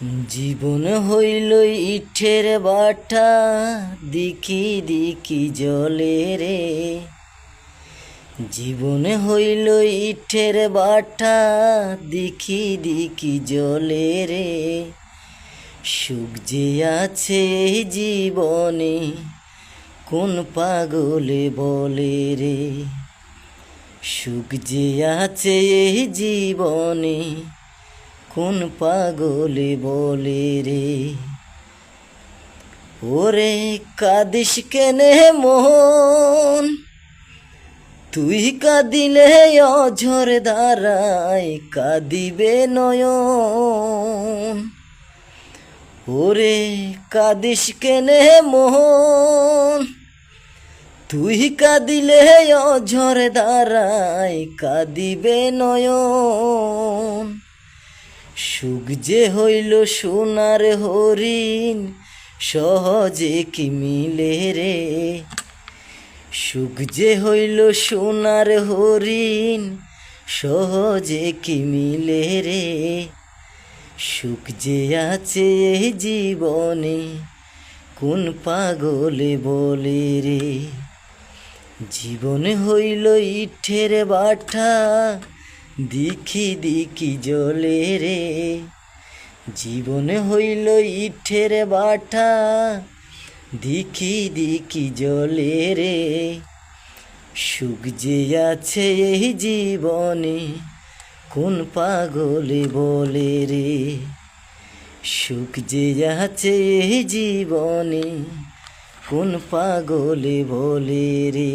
জীবন হইল ইটের বাটা, দিকি দিকি জলে রে। জীবন হইল ইটের বাটা, দিকি দিকি জলে রে। সুখ যে আছে এই জীবনে, কোন পাগলে বলে রে। সুখ যে আছে এই জীবনে, কোন পাগলে বলে রে। ওরে কাঁদিস কেনে মন, তুই কাঁদিলে অঝর ধারায় কাঁদিবে নয়ন। ওরে কাঁদিস কেনে মন, তুই কাঁদিলে অঝর ধারায় কাঁদিবে নয়ন। সুখ যে হইল সোনার হরিণ, সহজে কি মিলে রে। সুখ যে হইল সোনার হরিণ, সহজে কি মিলে রে। সুখ যে আছে এই জীবনে, কোন পাগলে বলে রে। জীবন হইল ইটের বাটা, দিকি দিকি জলে রে। জীবন হইল ইটের বাটা, দিকি দিকি জলে রে। সুখ যে আছে এই জীবনে, কোন পাগলে বলে রে। সুখ যে আছে এই জীবনে, কোন পাগলে বলে রে।